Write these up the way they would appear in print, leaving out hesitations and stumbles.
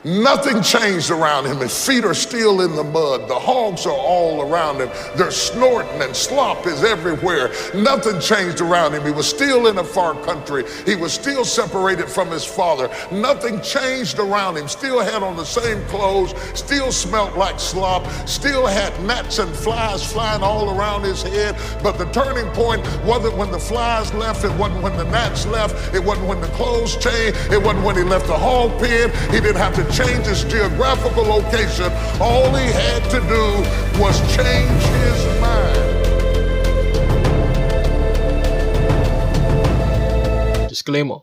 Nothing changed around him. His feet are still in the mud. The hogs are all around him. They're snorting and slop is everywhere. Nothing changed around him. He was still in a far country. He was still separated from his father. Nothing changed around him. Still had on the same clothes, still smelled like slop, still had gnats and flies flying all around his head. But the turning point wasn't when the flies left. It wasn't when the gnats left. It wasn't when the clothes changed. It wasn't when he left the hog pen. He didn't have to change his geographical location. All he had to do was change his mind. Disclaimer.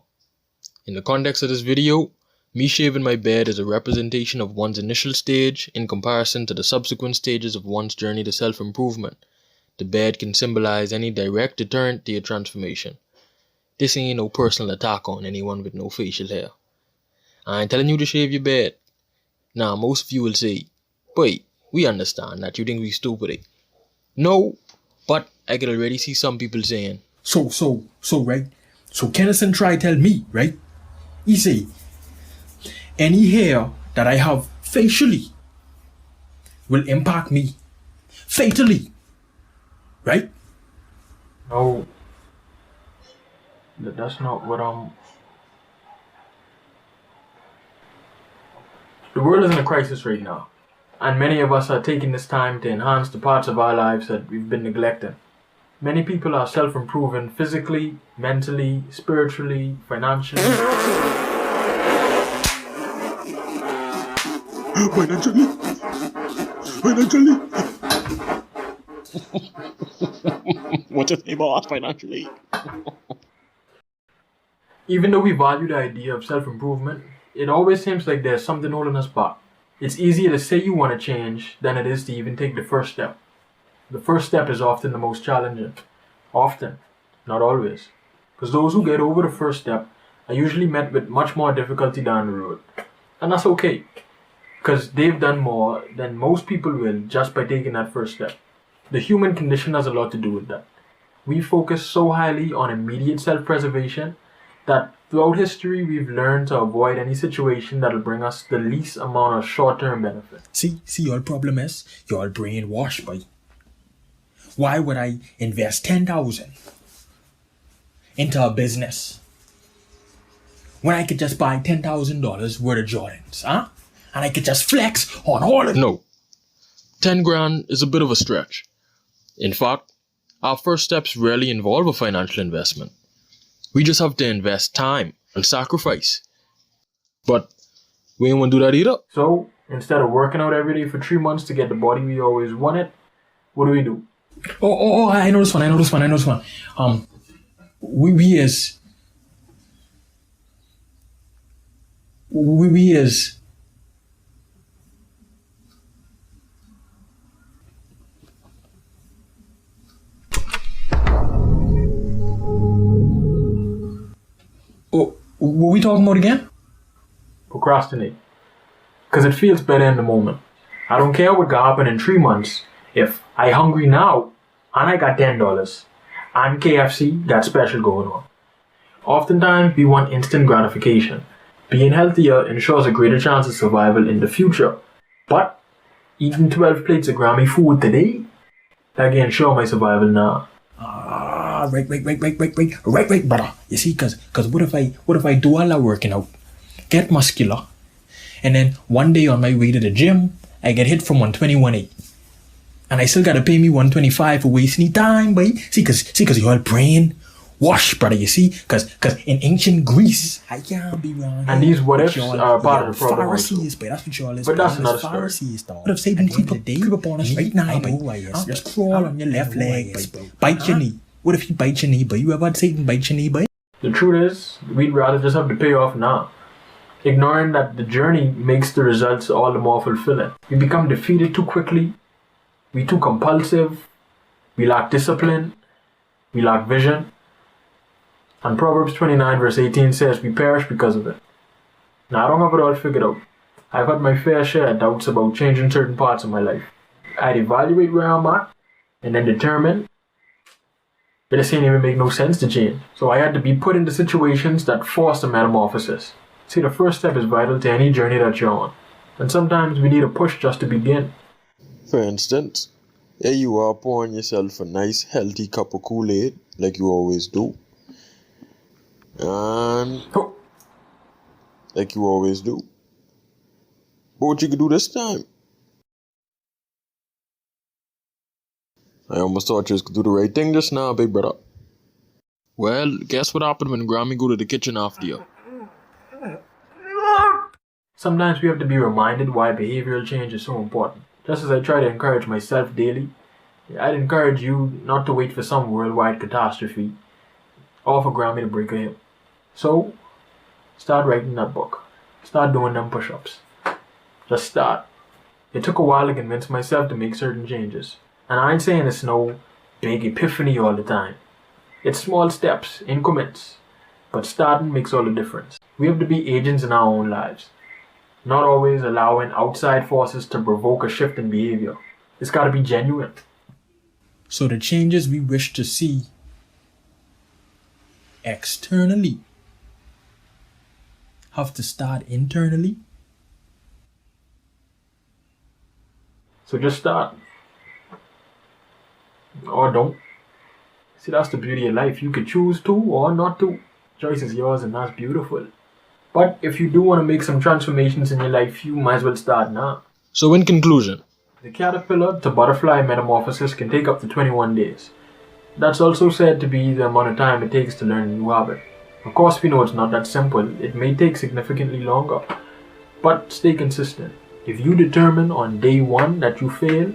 In the context of this video, me shaving my beard is a representation of one's initial stage in comparison to the subsequent stages of one's journey to self-improvement. The beard can symbolize any direct deterrent to your transformation. This ain't no personal attack on anyone with no facial hair. I ain't telling you to shave your beard. Now, most of you will say, "Boy, we understand that you think we stupid, eh?" No, but I can already see some people saying, So, right? So Kennieson try tell me, right? He say, any hair that I have facially will impact me fatally, right? no, that's not what The world is in a crisis right now, and many of us are taking this time to enhance the parts of our lives that we've been neglecting. Many people are self-improving physically, mentally, spiritually, financially. Financially. What's your name about financially? Even though we value the idea of self-improvement, it always seems like there's something holding us back. It's easier to say you want to change than it is to even take the first step. The first step is often the most challenging. Often, not always. Because those who get over the first step are usually met with much more difficulty down the road. And that's okay. Because they've done more than most people will just by taking that first step. The human condition has a lot to do with that. We focus so highly on immediate self-preservation that throughout history we've learned to avoid any situation that'll bring us the least amount of short-term benefit. See, your problem is you're brainwashed, boy. Why would I invest $10,000 into a business when I could just buy $10,000 worth of Jordans, huh? And I could just flex on all of it. No, 10 grand is a bit of a stretch. In fact, our first steps rarely involve a financial investment. We just have to invest time and sacrifice. But we ain't want to do that either. So, instead of working out every day for 3 months to get the body we always wanted, what do? Oh, I know this one. We as what we talking about again? Procrastinate. Because it feels better in the moment. I don't care what can happen in 3 months. If I hungry now and I got $10 and KFC got special going on. Oftentimes we want instant gratification. Being healthier ensures a greater chance of survival in the future. But eating 12 plates of Grammy food today, that can ensure my survival now. Right, brother. You see, cause what if I do all that working out, get muscular, and then one day on my way to the gym, I get hit from 121.8. And I still gotta pay me 125 for wasting time, boy. See, cause your brain wash, brother, you see? Cause in ancient Greece, I can't be wrong. And these what ifs are part of the problem Pharisees, but that's what y'all is. But that's another story. Pharisees, dog. What if Satan creep up on us right now, boy? Just crawl on your left leg, boy. Bite your knee. What if he bites your knee, boy? You ever had Satan bite your knee, boy? The truth is, we'd rather just have the payoff now. Ignoring that the journey makes the results all the more fulfilling. We become defeated too quickly. We too compulsive. We lack discipline. We lack vision. And Proverbs 29 verse 18 says we perish because of it. Now I don't have it all figured out. I've had my fair share of doubts about changing certain parts of my life. I'd evaluate where I'm at and then determine but this ain't even make no sense to change. So I had to be put into situations that forced a metamorphosis. See, the first step is vital to any journey that you're on. And sometimes we need a push just to begin. For instance, here you are pouring yourself a nice healthy cup of Kool-Aid like you always do. And Oh, like you always do. But what you could do this time? I almost thought you was gonna do the right thing just now, big brother. Well, guess what happened when Grammy go to the kitchen after you? sometimes we have to be reminded why behavioral change is so important. Just as I try to encourage myself daily, I'd encourage you not to wait for some worldwide catastrophe or for Grammy to break a hip. So, start writing that book. Start doing them push-ups. Just start. It took a while to convince myself to make certain changes. And I ain't saying it's no big epiphany all the time. It's small steps, increments. But starting makes all the difference. We have to be agents in our own lives. Not always allowing outside forces to provoke a shift in behavior. It's gotta be genuine. So the changes we wish to see externally have to start internally. So just start. Or don't. See, that's the beauty of life. You could choose to or not to. Choice is yours, and that's beautiful. But if you do want to make some transformations in your life, you might as well start now. So in conclusion, The caterpillar to butterfly metamorphosis can take up to 21 days. That's also said to be the amount of time it takes to learn a new habit. Of course, we know it's not that simple. It may take significantly longer. But stay consistent. If you determine on day one that you fail,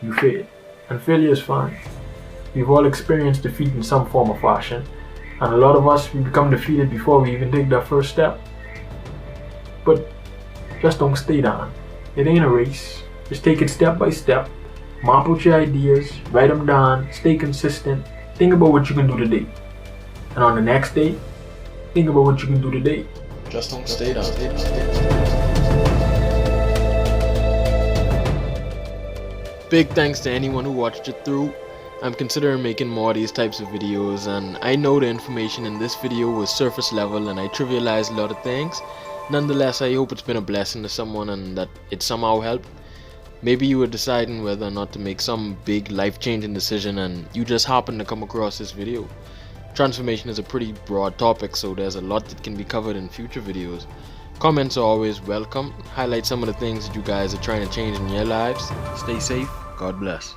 you fail. And failure is fine. We've all experienced defeat in some form or fashion. And a lot of us, we become defeated before we even take that first step. But just don't stay down. It ain't a race. Just take it step by step. Map out your ideas, write them down, stay consistent. Think about what you can do today. And on the next day, think about what you can do today. just don't stay down. Big thanks to anyone who watched it through. I'm considering making more of these types of videos, and I know the information in this video was surface level and I trivialized a lot of things. Nonetheless, I hope it's been a blessing to someone and that it somehow helped. Maybe you were deciding whether or not to make some big life-changing decision and you just happened to come across this video. Transformation is a pretty broad topic, so there's a lot that can be covered in future videos. Comments are always welcome. Highlight some of the things that you guys are trying to change in your lives. Stay safe. God bless.